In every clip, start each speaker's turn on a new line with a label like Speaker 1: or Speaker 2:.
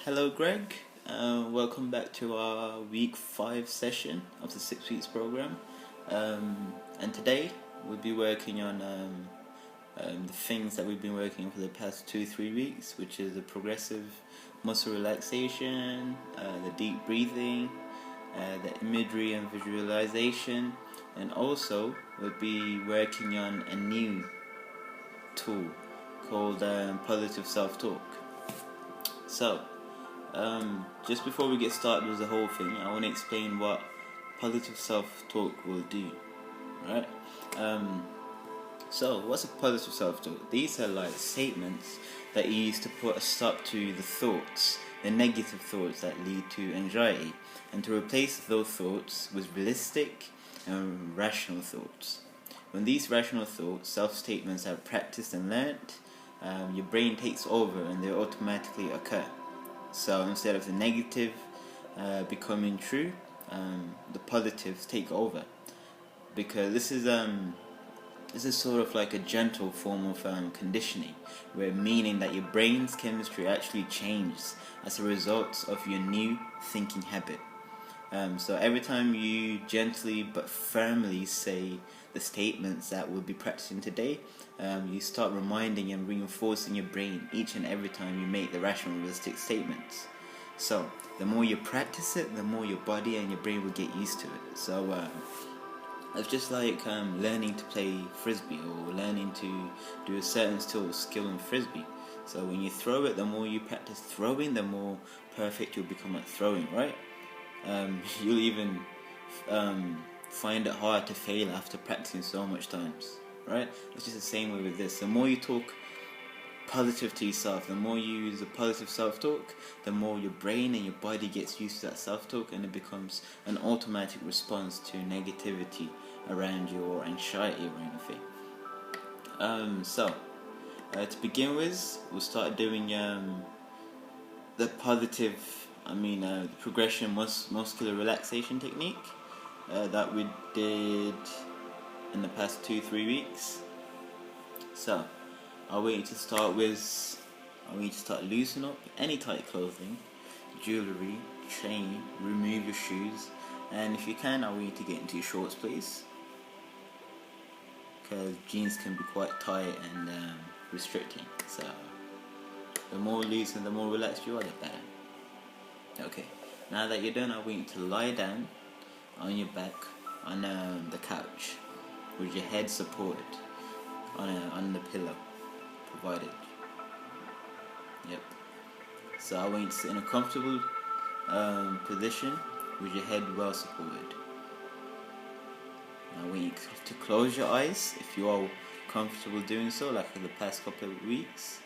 Speaker 1: Hello, Greg. Welcome back to our week 5 session of the 6 weeks program. And today we'll be working on the things that we've been working on for the past 2-3 weeks, which is the progressive muscle relaxation, the deep breathing, the imagery and visualization, and also we'll be working on a new tool called positive self-talk. So, just before we get started with the whole thing, I want to explain what positive self-talk will do, right? So, what's a positive self-talk? These are like statements that you use to put a stop to the thoughts, the negative thoughts that lead to anxiety, and to replace those thoughts with realistic and rational thoughts. When these rational thoughts, self-statements are practiced and learnt, your brain takes over and they automatically occur. So instead of the negative becoming true, the positives take over, because this is sort of like a gentle form of conditioning, where meaning that your brain's chemistry actually changes as a result of your new thinking habit. So every time you gently but firmly say the statements that we'll be practicing today, you start reminding and reinforcing your brain each and every time you make the rational, realistic statements. So the more you practice it, the more your body and your brain will get used to it. So it's just like learning to play frisbee, or learning to do a certain skill in frisbee. So when you throw it, the more you practice throwing, the more perfect you'll become at throwing, right? You'll even find it hard to fail after practicing so much times, right? It's just the same way with this. The more you talk positive to yourself, the more you use a positive self-talk, the more your brain and your body gets used to that self-talk, and it becomes an automatic response to negativity around you or anxiety or anything. So to begin with, we'll start doing the progression muscular relaxation technique that we did in the past 2-3 weeks. So I want you to start loosen up any tight clothing, jewellery, chain, remove your shoes, and if you can, I want you to get into your shorts, please, because jeans can be quite tight and restricting. So the more loose and the more relaxed you are, the better. Okay, now that you're done, I want you to lie down on your back on the couch with your head supported on the pillow provided. Yep. So I want you to sit in a comfortable position with your head well supported. I want you to close your eyes if you are comfortable doing so, like for the past couple of weeks.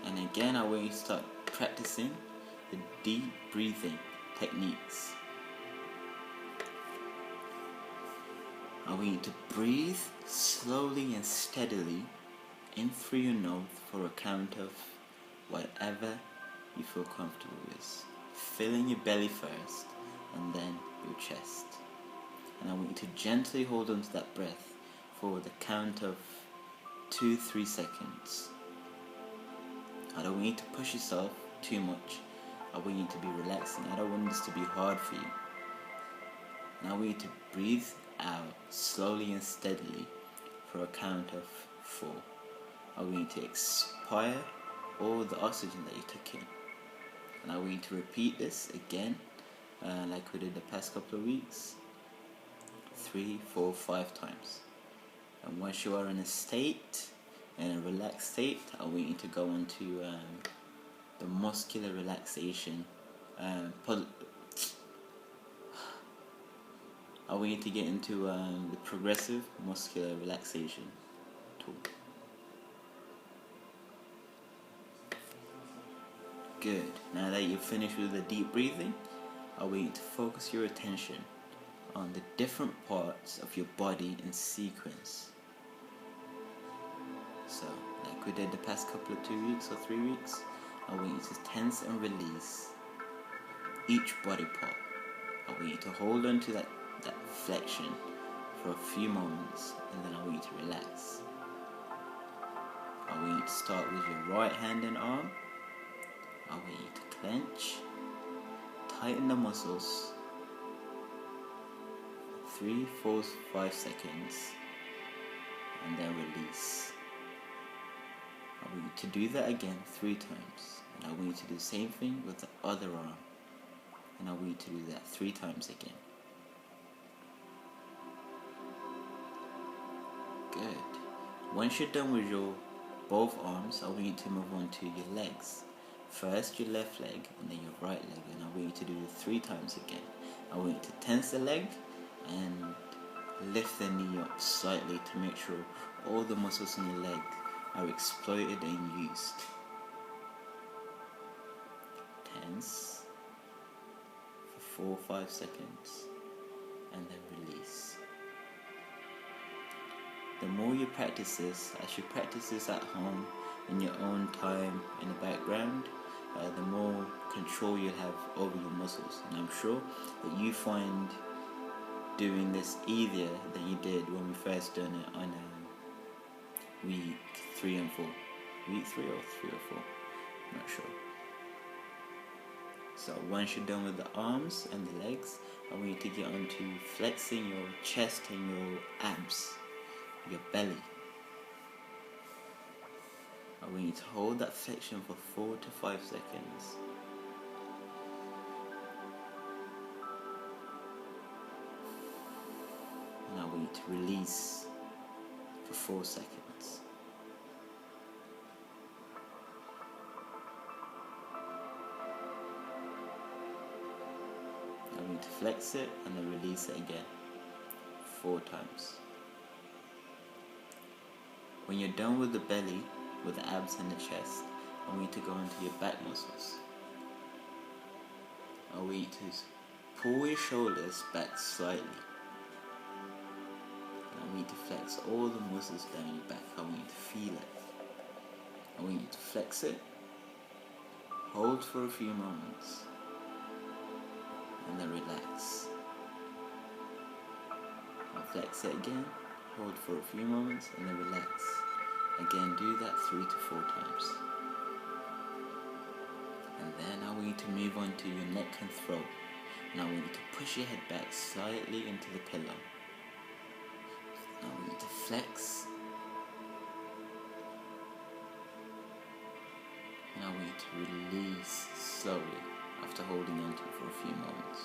Speaker 1: And again, I want you to start practicing the deep breathing techniques. I want you to breathe slowly and steadily in through your nose for a count of whatever you feel comfortable with. Filling your belly first and then your chest. And I want you to gently hold on to that breath for the count of 2-3 seconds. I don't want you to push yourself too much. I want you to be relaxing. I don't want this to be hard for you. And I want you to breathe out slowly and steadily for a count of 4. I want you to expire all the oxygen that you took in. And I want you to repeat this again, like we did the past couple of weeks, 3, 4, 5 times. And once you are in a relaxed state, I want you to go into the muscular relaxation. I want you to get into the progressive muscular relaxation tool. Good. Now that you've finished with the deep breathing, I want you to focus your attention on the different parts of your body in sequence. So, like we did the past couple of 2 weeks or 3 weeks, I want you to tense and release each body part. I want you to hold on to that flexion for a few moments, and then I want you to relax. I want you to start with your right hand and arm. I want you to clench, tighten the muscles, 3, 4, 5 seconds, and then release. I want you to do that again 3 times, and I want you to do the same thing with the other arm, and I want you to do that 3 times again. Good. Once you're done with your both arms, I want you to move on to your legs. First your left leg and then your right leg, and I want you to do it 3 times again. I want you to tense the leg and lift the knee up slightly to make sure all the muscles in your leg are exploited and used. Tense for 4 or 5 seconds and then release. The more you practice this, as you practice this at home in your own time in the background, the more control you'll have over your muscles. And I'm sure that you find doing this easier than you did when we first done it on week 3 and 4. Week 3 or 3 or 4, I'm not sure. So once you're done with the arms and the legs, I want you to get on to flexing your chest and your abs, your belly. I want you to hold that flexion for 4 to 5 seconds. And I want you to release for 4 seconds. I want you to flex it and then release it again 4 times. When you're done with the belly, with the abs and the chest, I want you to go into your back muscles. I want you to pull your shoulders back slightly. And I want you to flex all the muscles down your back. I want you to feel it. I want you to flex it, hold for a few moments, and then relax. I'll flex it again, hold for a few moments, and then relax. Again, do that 3 to 4 times. And then I want you to move on to your neck and throat. And I want you to push your head back slightly into the pillow. And I want you to flex. And I want you to release slowly after holding on to it for a few moments.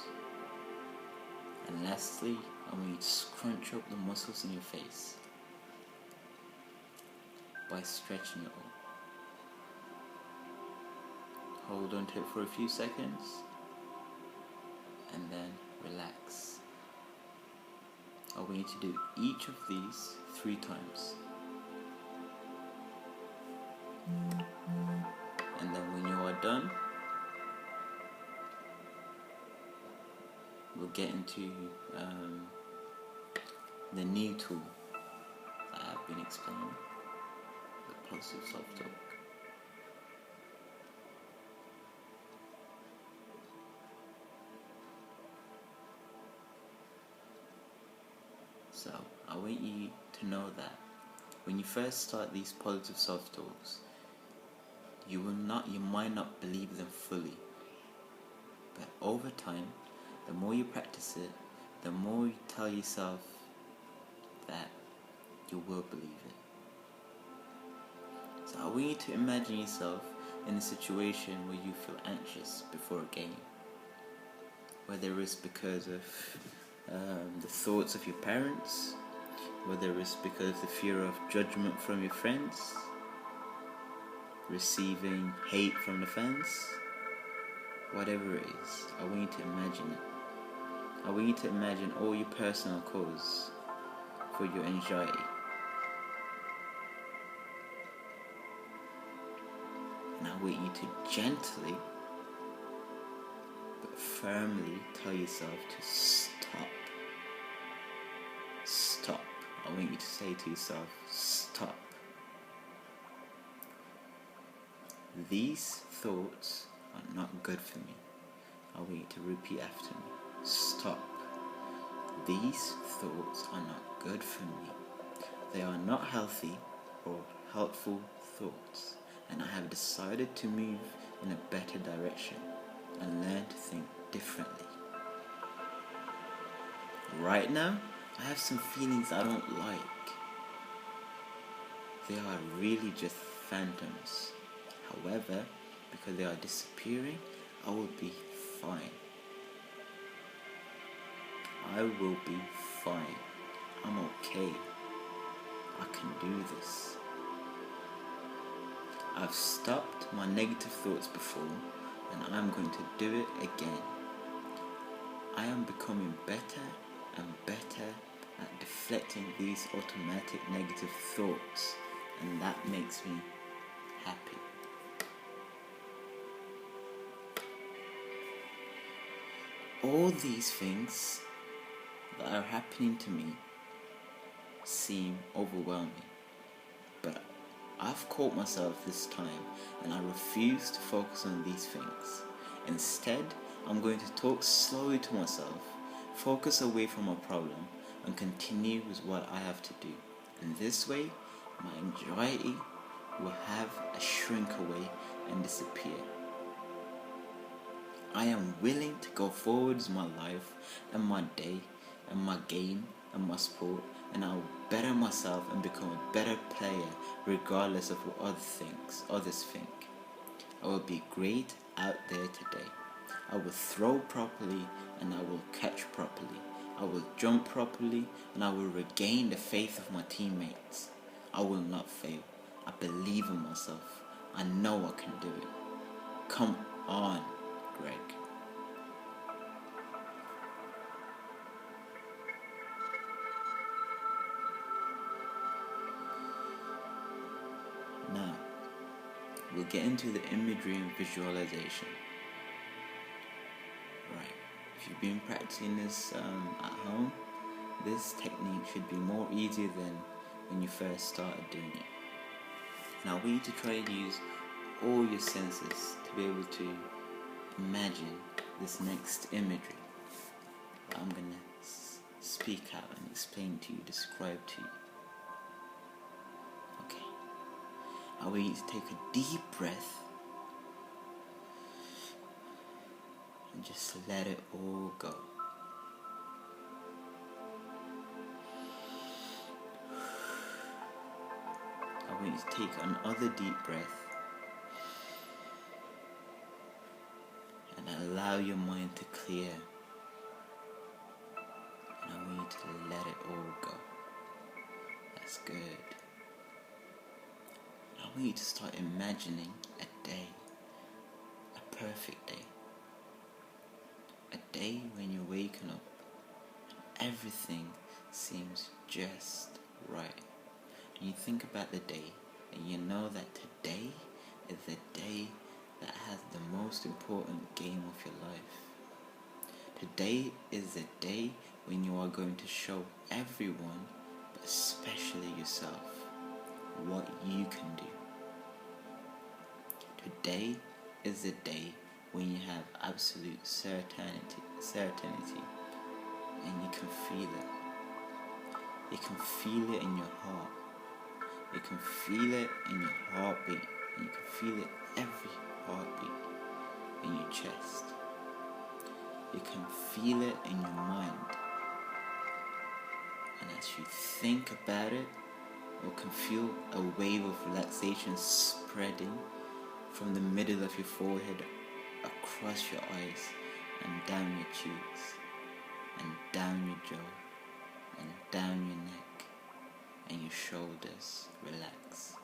Speaker 1: And lastly, I want you to scrunch up the muscles in your face by stretching it all. Hold on to it for a few seconds and then relax. I want you to do each of these 3 times. And then when you are done, we'll get into the new tool that I've been explaining. Positive self-talk. So I want you to know that when you first start these positive self-talks, you might not believe them fully, but over time, the more you practice it, the more you tell yourself that you will believe it. So I want you to imagine yourself in a situation where you feel anxious before a game. Whether it's because of the thoughts of your parents, whether it's because of the fear of judgment from your friends, receiving hate from the fans, whatever it is, I want you to imagine it. I want you to imagine all your personal cause for your anxiety. And I want you to gently but firmly tell yourself to stop. Stop. I want you to say to yourself, stop. These thoughts are not good for me. I want you to repeat after me. Stop. These thoughts are not good for me. They are not healthy or helpful thoughts, and I have decided to move in a better direction and learn to think differently. Right now, I have some feelings I don't like. They are really just phantoms. However, because they are disappearing, I will be fine. I will be fine. I'm okay. I can do this. I've stopped my negative thoughts before, and I'm going to do it again. I am becoming better and better at deflecting these automatic negative thoughts, and that makes me happy. All these things that are happening to me seem overwhelming, but I've caught myself this time, and I refuse to focus on these things. Instead, I'm going to talk slowly to myself, focus away from my problem, and continue with what I have to do. In this way, my anxiety will have a shrink away and disappear. I am willing to go forward with my life and my day and my game and my sport, and I will better myself and become a better player regardless of what others think. I will be great out there today. I will throw properly and I will catch properly. I will jump properly and I will regain the faith of my teammates. I will not fail. I believe in myself. I know I can do it. Come on, Greg. Now, we'll get into the imagery and visualization. Right, if you've been practicing this at home, this technique should be more easier than when you first started doing it. Now, we need to try and use all your senses to be able to imagine this next imagery that I'm going to speak out and explain to you, describe to you. Okay. Now we need to take a deep breath and just let it all go. Now we need to take another deep breath and allow your mind to clear. And I want you to let it all go. That's good. I want you to start imagining a day, a perfect day. A day when you're waking up and everything seems just right. And you think about the day and you know that today is the day that has the most important game of your life. Today is the day when you are going to show everyone, but especially yourself, what you can do. Today is the day when you have absolute certainty, and you can feel it. You can feel it in your heart. You can feel it in your heartbeat, and you can feel it every heartbeat in your chest. You can feel it in your mind. And as you think about it, you can feel a wave of relaxation spreading from the middle of your forehead across your eyes and down your cheeks and down your jaw and down your neck, and your shoulders relax,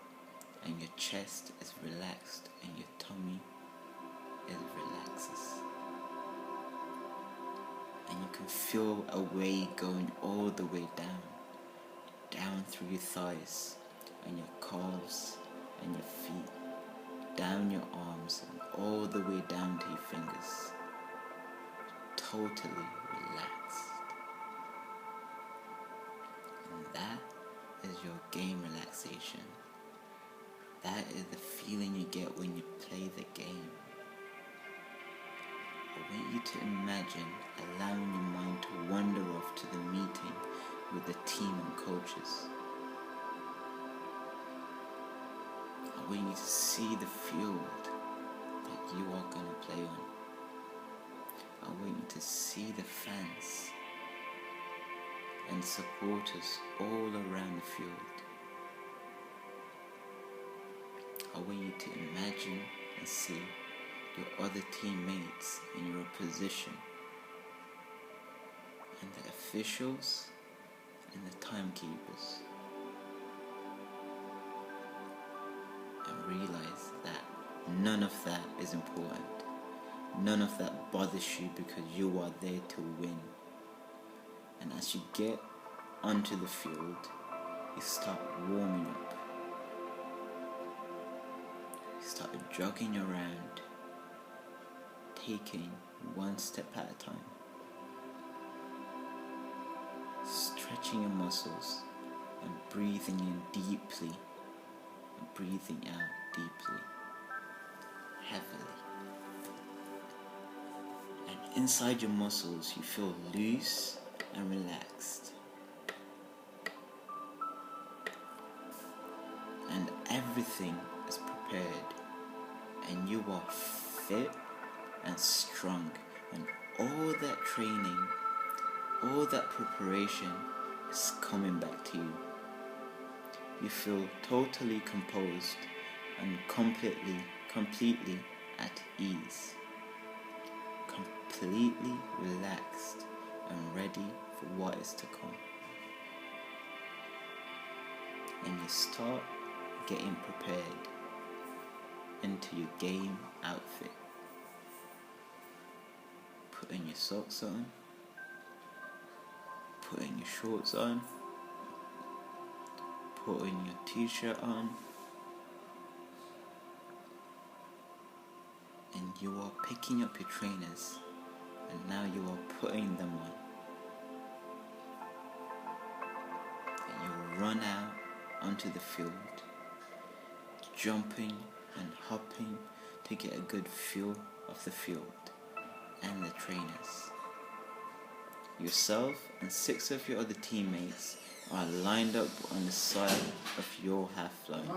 Speaker 1: and your chest is relaxed, and your tummy relaxes. And you can feel a wave going all the way down through your thighs and your calves and your feet, down your arms and all the way down to your fingers. Totally relaxed. And that is your game relaxation. That is the feeling you get when you play the game. I want you to imagine allowing your mind to wander off to the meeting with the team and coaches. I I want you to see the field that you are going to play on. I want you to see the fans and supporters all around the field. I want you to imagine and see your other teammates in your opposition, and the officials and the timekeepers, and realize that none of that is important. None of that bothers you because you are there to win. And as you get onto the field, you start warming up. You start jogging around, taking one step at a time, stretching your muscles and breathing in deeply and breathing out deeply, heavily. And inside your muscles you feel loose and relaxed. And everything is prepared, and you are fit and strong, and all that training, all that preparation is coming back to you. You feel totally composed and completely at ease, completely relaxed and ready for what is to come. And you start getting prepared into your game outfit. Putting your socks on, putting your shorts on, putting your t-shirt on, and you are picking up your trainers, and now you are putting them on. And you run out onto the field, jumping and hopping to get a good feel of the field and the trainers. Yourself and 6 of your other teammates are lined up on the side of your half line.